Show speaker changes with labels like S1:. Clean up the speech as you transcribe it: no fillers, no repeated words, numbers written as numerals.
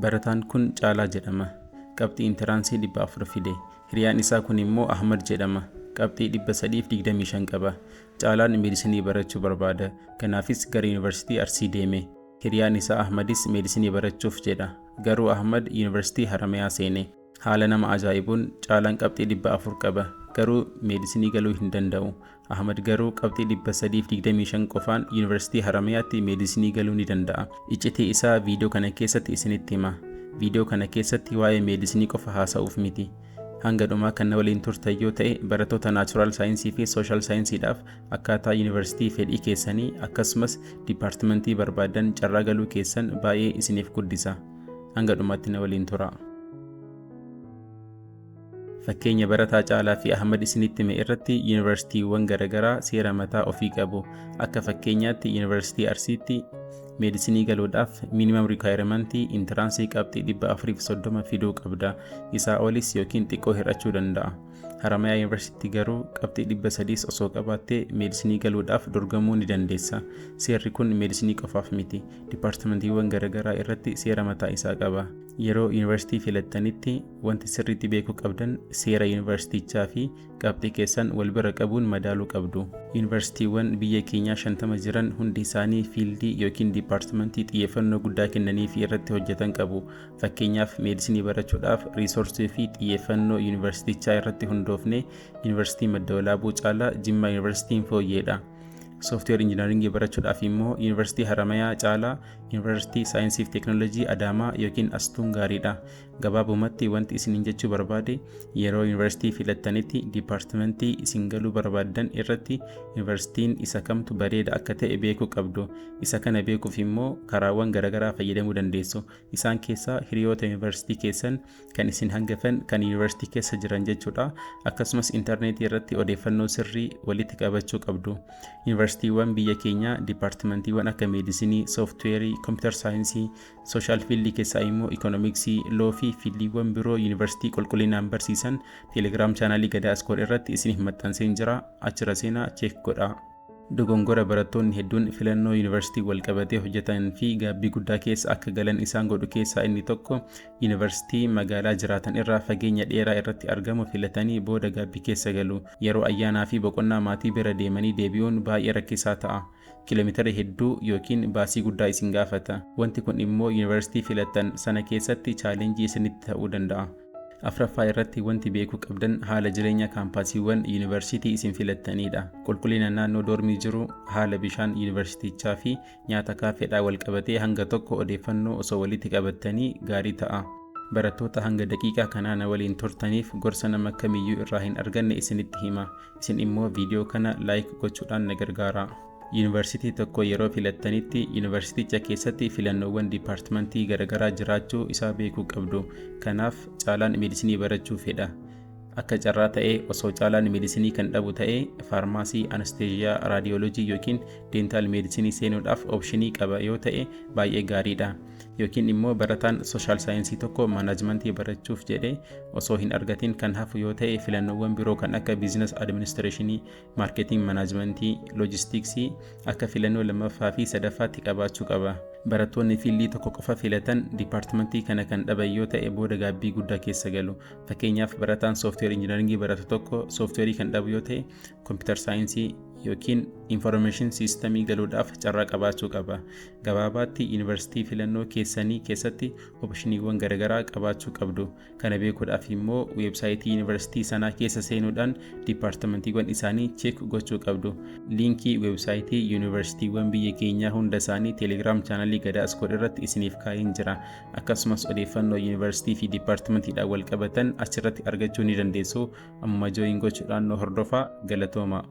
S1: Barataan kun Caalaa jedhama. Qabxii intiraansii 400 fide. Hiriyaan isaa kun immoo Ahmad jedhama. Qabxii 325 qaba. Caalaan meedisinii barachuu barbaada. Kanaafis gara Yuunivarsiitii Arsii deeme. Hiriyaan isaa Ahmadis meedisinii barachuuf jedha. Garuu Ahmad Yuunivarsiitii Haramayaa seene. Haala nama ajaa'ibuun Caalaan qabxii 400 qaba. Garuu meedisinii galuu hin danda'u. Ahmad garuu qabxii 325 qofaan Yuunivarsiitii Haramayaatti meedisinii galuu ni danda'a. Iccitii isaa viidiyoo kana keessatti isinitti hima. Viidiyoo kana keessatti waa'ee meedisinii qofa haasa'uuf miti. Hanga dhumaa kan waliin turtan yoo ta'e barattoota naachuraal saayinsii fi sooshaal saayinsiidhaaf akkaataa yuunivarsiitii fedhii keessanii akkasumas dipaartimentii barbaadan carraa galuu keessan baay'ee isiniif guddisa. Hanga dhumaatti na waliin tura. Fakkeenya barataa Caalaa fi Ahmad isinitti hime irratti yuunivarsiitiiwwan garaagaraa seera mataa ofii qabu. Akka fakkeenyaatti yuunivarsiitii Arsiitti meedisinii galuudhaaf minimum requirement intiraansii qabxii 430 fiduu qabda. Isaa olis yookiin xiqqoo hir'achuu danda'a. Haramayaa Yuunivarsiitii garuu qabxii 300 osoo qabaattee meedisinii galuudhaaf dorgamuu ni dandeessa. Seerri kun meedisinii qofaaf miti. Dipaartimentiiwwan garaagaraa irratti seera mataa isaa qaba. Yeroo yuunivarsiitii filattanitti wanti sirriitti beekuu qabdan seera yuunivarsiitichaa fi qabxii keessan wal bira qabuun madaaluu qabdu. Yuunivarsiitiiwwan biyya keenyaa 50 jiran hundi isaanii fiildii yookiin dipaartimentii xiyyeeffannoo guddaa kennanii fi irratti hojjetan qabu. Fakkeenyaaf meedisinii barachuudhaaf riisoorsii fi xiyyeeffannoo yuunivarsiitichaa irratti hundoofne yuunivarsiitii Madda Walaabuu caalaa Jimmaa Yuunivarsiitiin fooyyeedha. Software Engineering barachuudhaaf immoo Yuunivarsiitii Haramayaa caalaa Yuunivarsiitii Saayinsii fi Teekinooloojii Adaamaa yookiin Astuun gaariidha. Gabaabumatti wanti isin jechuu barbaade yeroo yuunivarsiitii filattanitti dipaartimentii isin galuu barbaadan irratti yuunivarsiitiin isa kamtu bareeda akka ta'e beekuu qabdu. Isa kana beekuuf immoo karaawwan garaagaraa fayyadamuu dandeessu. Isaan keessaa hiriyoota yuunivarsiitii keessan kan isin hangafan kan yuunivarsiitii keessa jiran jechuudha. Akkasumas intarneetii irratti odeeffannoo sirrii walitti qabachuu qabdu. Yuunivarsiitiiwwan biyya keenyaa dipaartimentiiwwan akka meedisinii, sooftiweerii, kompiitar saayinsii, sooshaal fiildii keessaa immoo ikoonomiksii, loo fi fiildiiwwan biroo yuunivarsiitii qulqullinaan barsiisan teelegiraam chaanaalii Gadaa Iskool irratti isiniif maxxansee jira. Achirra seenaa cheek godhaa. Dogongora barattoonni hedduun filannoo yuunivarsiitii wal qabatee hojjetan fi gaabbii guddaa keessa akka galan isaan godhu keessaa inni tokko yuunivarsiitii magaalaa jiraatan irraa fageenya dheeraa irratti argamu filatanii booda gaabbii keessa galu. Yeroo ayyaanaa fi boqonnaa maatii bira deemanii deebi'uun baay'ee rakkisaa ta'a. Kiiloomeetira hedduu yookiin baasii guddaa isin gaafata. Wanti kun immoo yuunivarsiitii filattan sana keessatti chaalenjii isinitti ta'uu danda'a. Afraffaa irratti wanti beekuu qabdan haala jireenya kaampaasiiwwan yuunivarsiitii isin filattanidha. Qulqullina naannoo doormii jiru, haala bishaan yuunivarsiitichaa fi nyaata kaafeedhaa wal qabatee hanga tokko odeeffannoo osoo walitti qabattanii gaarii ta'a. Barattoota hanga daqiiqaa kanaa na waliin turtaniif gorsa nama kamiyyuu irraa hin arganne isinitti hima. Isin immoo viidiyoo kana laayik gochuudhaan na gargaara. Yuunivarsiitii tokko yeroo filattanitti yuunivarsiiticha keessatti filannoowwan dipaartimentii garaagaraa jiraachuu isaa beekuu qabdu. Kanaaf Caalaan meedisinii barachuu fedha. Akka carraa ta'ee osoo Caalaan meedisinii kan dhabu ta'ee faarmaasii, anesteeziyaa, raadiyooloojii yookiin deentaal meedisinii seenuudhaaf oopshinii qaba yoo ta'e baay'ee gaariidha. Yookiin immoo barataan sooshaal saayinsii tokko maanaajmentii barachuuf jedhee osoo hin argatin kan hafu yoo ta'e filannoowwan biroo kan akka biizines adiministireeshinii, maarkeeting maanaajmentii, loojistiksii akka filannoo lammaffaa fi sadaffaatti qabaachuu qaba. Barattoonni fiildii tokko qofa filatan dipaartimentii kana kan dhaban yoo ta'e booda gaabbii guddaa keessa galu. Fakkeenyaaf barataan sooftiweer injiinaringii baratu tokko sooftiweerii kan dhabu yoo ta'e kompiitar saayinsii yookiin information systemii galuudhaaf carraa qabaachuu qaba. Gabaabaatti yuunivarsiitii filannoo keessanii keessatti oopshiniiwwan garaagaraa qabaachuu qabdu. Kana beekuudhaaf immoo weebsaayitii yuunivarsiitii sanaa keessa seenuudhaan dipaartimentiiwwan isaanii cheek gochuu qabdu. Liinkii weebsaayitii yuunivarsiitiiwwan biyya keenyaa hunda isaanii teelegiraam chaanaalii Gadaa Iskool irratti isiniif kaa'een jira. Akkasumas odeeffannoo yuunivarsiitii fi dipaartimentiidhaan wal qabatan achirratti argachuu ni dandeessu. Amma jooyin gochuudhaan nu hordofaa. Galatooma.